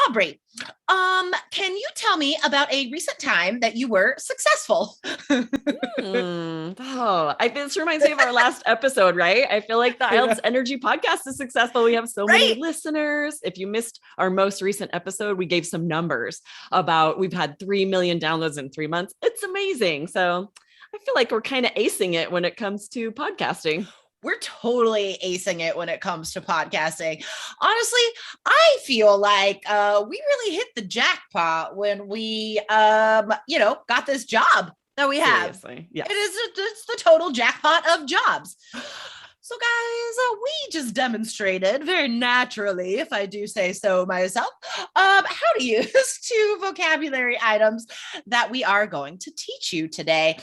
Aubrey, can you tell me about a recent time that you were successful? This reminds me of our last episode, right? I feel like the I know. IELTS Energy podcast is successful. We have so many Right? listeners. If you missed our most recent episode, we gave some numbers about we've had 3 million downloads in 3 months. It's amazing. So I feel like we're kind of acing it when it comes to podcasting. We're totally acing it when it comes to podcasting. Honestly, I feel like we really hit the jackpot when we, got this job that we have. Seriously. Yes. It's the total jackpot of jobs. So, guys, we just demonstrated very naturally, if I do say so myself, how to use two vocabulary items that we are going to teach you today.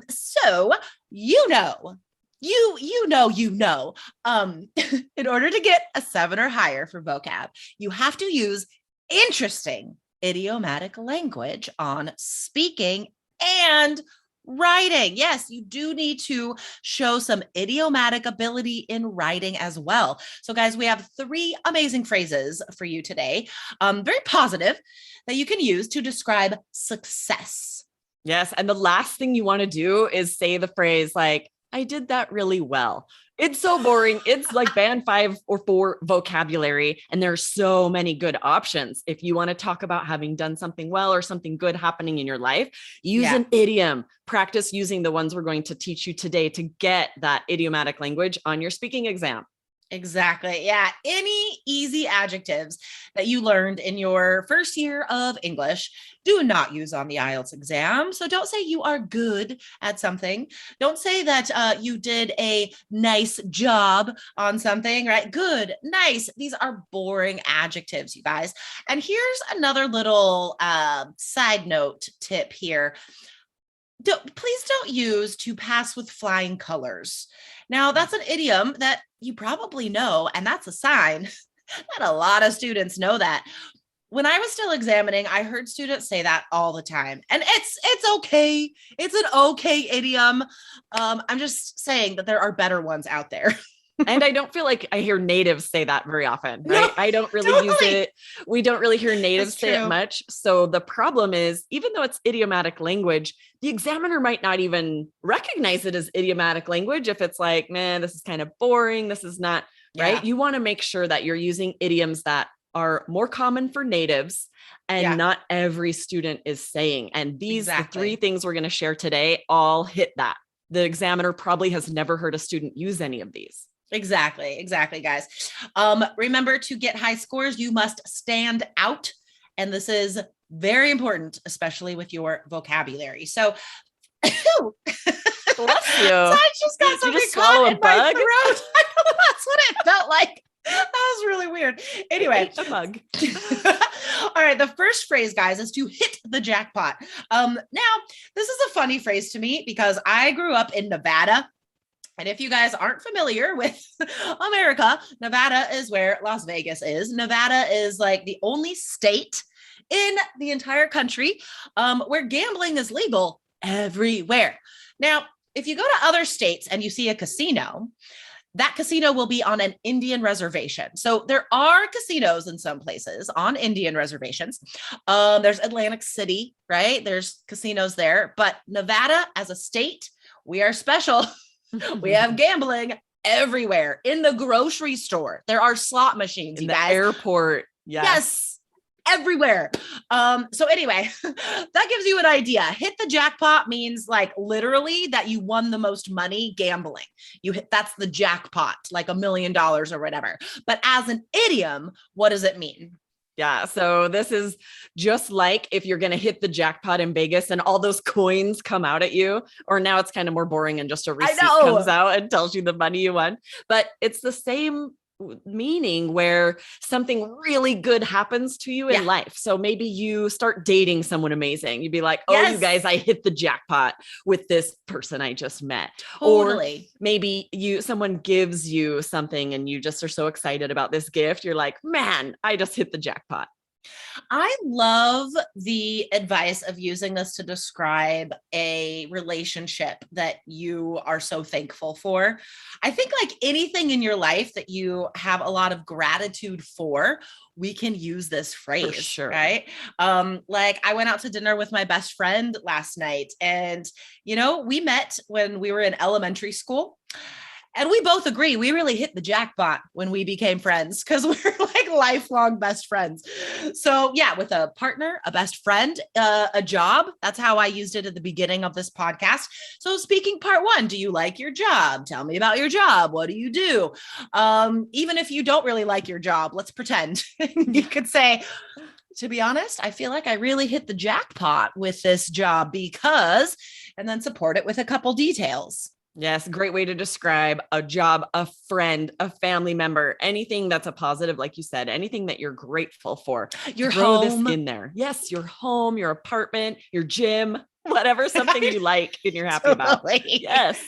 So, you know, in order to get a 7 or higher for vocab, you have to use interesting idiomatic language on speaking and writing. Yes, you do need to show some idiomatic ability in writing as well. So guys, we have 3 amazing phrases for you today, very positive, that you can use to describe success. Yes. And the last thing you want to do is say the phrase like, I did that really well. It's so boring. It's like band 5 or 4 vocabulary. And there's so many good options. If you want to talk about having done something well or something good happening in your life, use an idiom. Practice using the ones we're going to teach you today to get that idiomatic language on your speaking exam. Exactly. Yeah. Any easy adjectives that you learned in your first year of English, do not use on the IELTS exam. So don't say you are good at something. Don't say that you did a nice job on something, right? Good, nice. These are boring adjectives, you guys. And here's another little side note tip here. Please don't use to pass with flying colors. Now, that's an idiom that you probably know, and that's a sign that a lot of students know that. When I was still examining, I heard students say that all the time, and it's okay. It's an okay idiom. I'm just saying that there are better ones out there. And I don't feel like I hear natives say that very often, right? No, I don't really totally. use it. We don't really hear natives say it true. much. So the problem is, even though it's idiomatic language, the examiner might not even recognize it as idiomatic language if it's like, man, this is kind of boring. This is not right. You want to make sure that you're using idioms that are more common for natives and not every student is saying. And these the 3 things we're going to share today all hit that. The examiner probably has never heard a student use any of these. Exactly, guys. Remember, to get high scores, you must stand out. And this is very important, especially with your vocabulary. So, bless you. So I just got something caught in my throat. That's what it felt like. That was really weird. Anyway, the bug. All right. The first phrase, guys, is to hit the jackpot. Now, this is a funny phrase to me because I grew up in Nevada. And if you guys aren't familiar with America, Nevada is where Las Vegas is. Nevada is like the only state in the entire country where gambling is legal everywhere. Now, if you go to other states and you see a casino, that casino will be on an Indian reservation. So there are casinos in some places on Indian reservations. There's Atlantic City, right? There's casinos there. But Nevada as a state, we are special. We have gambling everywhere. In the grocery store, there are slot machines. In you the guys. Airport. Yes. Everywhere. So anyway, that gives you an idea. Hit the jackpot means like literally that you won the most money gambling. That's the jackpot, like $1 million or whatever. But as an idiom, what does it mean? Yeah. So this is just like if you're going to hit the jackpot in Vegas and all those coins come out at you, or now it's kind of more boring and just a receipt comes out and tells you the money you won. But it's the same meaning where something really good happens to you in life. So maybe you start dating someone amazing. You'd be like, oh, you guys, I hit the jackpot with this person I just met. Totally. Or maybe someone gives you something and you just are so excited about this gift. You're like, man, I just hit the jackpot. I love the advice of using this to describe a relationship that you are so thankful for. I think, like anything in your life that you have a lot of gratitude for, we can use this For phrase, sure. right? Like I went out to dinner with my best friend last night, and we met when we were in elementary school. And we both agree we really hit the jackpot when we became friends because we're like lifelong best friends. So, yeah, with a partner, a best friend, a job. That's how I used it at the beginning of this podcast. So, speaking part one, do you like your job? Tell me about your job. What do you do? Even if you don't really like your job, let's pretend you could say, to be honest, I feel like I really hit the jackpot with this job because, and then support it with a couple details. Yes, great way to describe a job, a friend, a family member, anything that's a positive, like you said, anything that you're grateful for. Your Throw this home. in there. Yes, your home, your apartment, your gym, whatever, something you like and you're happy about. Yes.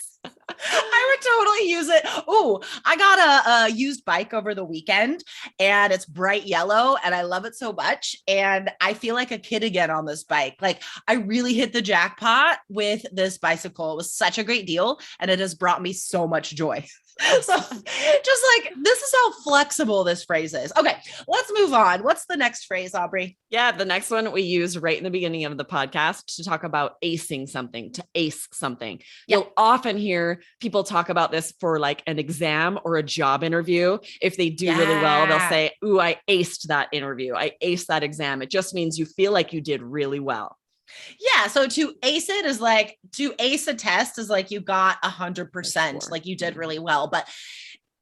I would totally use it. Oh, I got a used bike over the weekend and it's bright yellow and I love it so much. And I feel like a kid again on this bike. Like I really hit the jackpot with this bicycle. It was such a great deal and it has brought me so much joy. So just like, this is how flexible this phrase is. Okay, let's move on. What's the next phrase, Aubrey? Yeah, the next one we use right in the beginning of the podcast to talk about acing something, to ace something. Yep. You'll often hear people talk about this for like an exam or a job interview. If they do really well, they'll say, ooh, I aced that interview. I aced that exam. It just means you feel like you did really well. Yeah. So to ace it is like, to ace a test is like you got 100%, like you did really well, but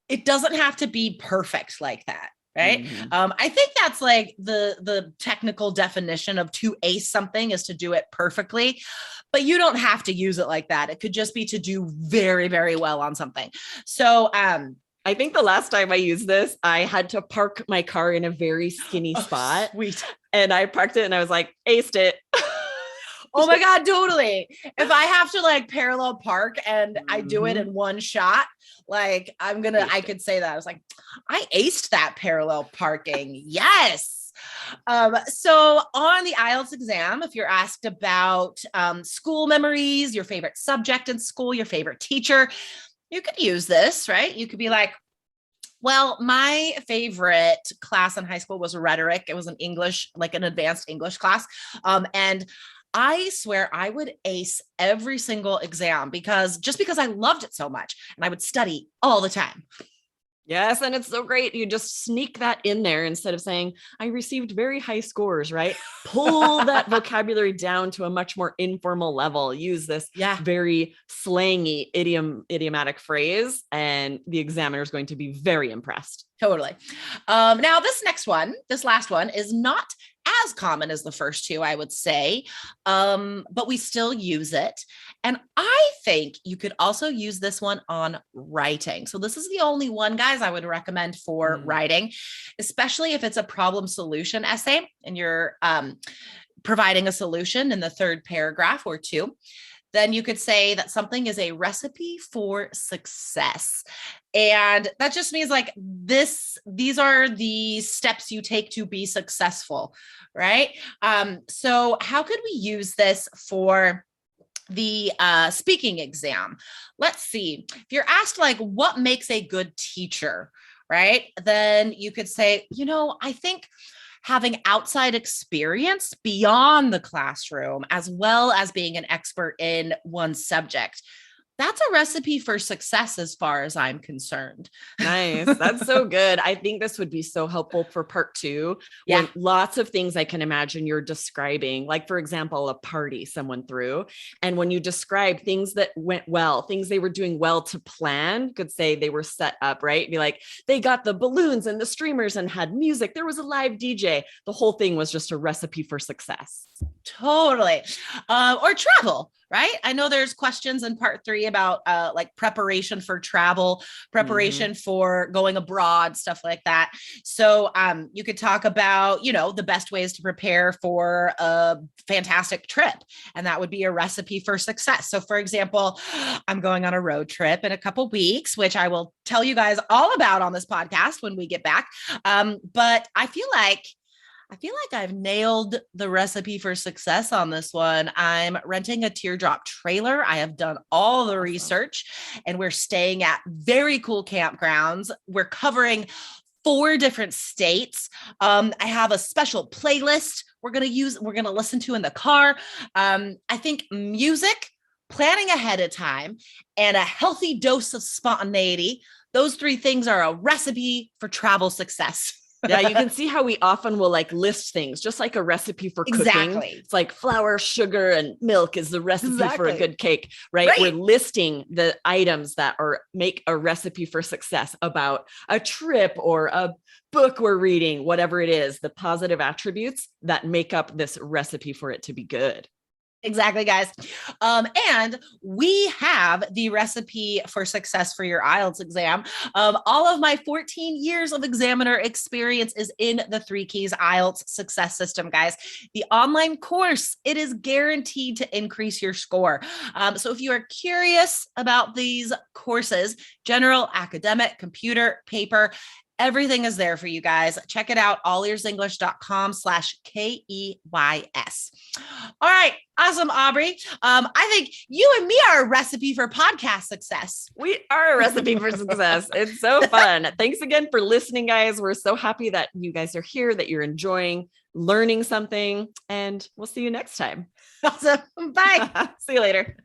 it doesn't have to be perfect like that. Right. Mm-hmm. I think that's like the technical definition of to ace something is to do it perfectly, but you don't have to use it like that. It could just be to do very, very well on something. So, I think the last time I used this, I had to park my car in a very skinny spot. Sweet. And I parked it and I was like, aced it. Oh my God, totally. If I have to like parallel park and I do it in one shot, like I could say that. I was like, I aced that parallel parking. Yes. So on the IELTS exam, if you're asked about school memories, your favorite subject in school, your favorite teacher, you could use this, right? You could be like, well, my favorite class in high school was rhetoric. It was an English, like an advanced English class. And I swear I would ace every single exam because I loved it so much and I would study all the time. Yes. And it's so great. You just sneak that in there instead of saying, I received very high scores, right? Pull that vocabulary down to a much more informal level. Use this very slangy idiomatic phrase, and the examiner is going to be very impressed. Totally. Now, this last one is not as common as the first two, I would say, but we still use it. And I think you could also use this one on writing. So this is the only one, guys, I would recommend for writing, especially if it's a problem solution essay and you're providing a solution in the third paragraph or two. Then you could say that something is a recipe for success. And that just means like these are the steps you take to be successful, right? So how could we use this for the speaking exam? Let's see. If you're asked like, what makes a good teacher, right? Then you could say, I think having outside experience beyond the classroom, as well as being an expert in one subject. That's a recipe for success as far as I'm concerned. Nice. That's so good. I think this would be so helpful for part two. Yeah. Lots of things I can imagine you're describing, like, for example, a party someone threw. And when you describe things that went well, things they were doing well to plan, could say they were set up, right? Be like, they got the balloons and the streamers and had music. There was a live DJ. The whole thing was just a recipe for success. Totally. Or travel. Right. I know there's questions in part 3 about like preparation for travel, preparation for going abroad, stuff like that. So you could talk about, the best ways to prepare for a fantastic trip. And that would be a recipe for success. So for example, I'm going on a road trip in a couple weeks, which I will tell you guys all about on this podcast when we get back. But I feel like I feel like I've nailed the recipe for success on this one. I'm renting a teardrop trailer. I have done all the research and we're staying at very cool campgrounds. We're covering 4 different states. I have a special playlist we're going to listen to in the car. I think music, planning ahead of time, and a healthy dose of spontaneity. Those 3 things are a recipe for travel success. Yeah, you can see how we often will like list things, just like a recipe for cooking. Exactly. It's like flour, sugar, and milk is the recipe for a good cake, right? We're listing the items that make a recipe for success about a trip or a book we're reading, whatever it is, the positive attributes that make up this recipe for it to be good. Exactly, guys. And we have the recipe for success for your IELTS exam. All of my 14 years of examiner experience is in the 3 Keys IELTS success system, guys. The online course, it is guaranteed to increase your score. So if you are curious about these courses, general, academic, computer, paper, everything is there for you guys. Check it out, allearsenglish.com/KEYS. All right. Awesome, Aubrey. I think you and me are a recipe for podcast success. We are a recipe for success. It's so fun. Thanks again for listening, guys. We're so happy that you guys are here, that you're enjoying learning something, and we'll see you next time. Awesome. Bye. See you later.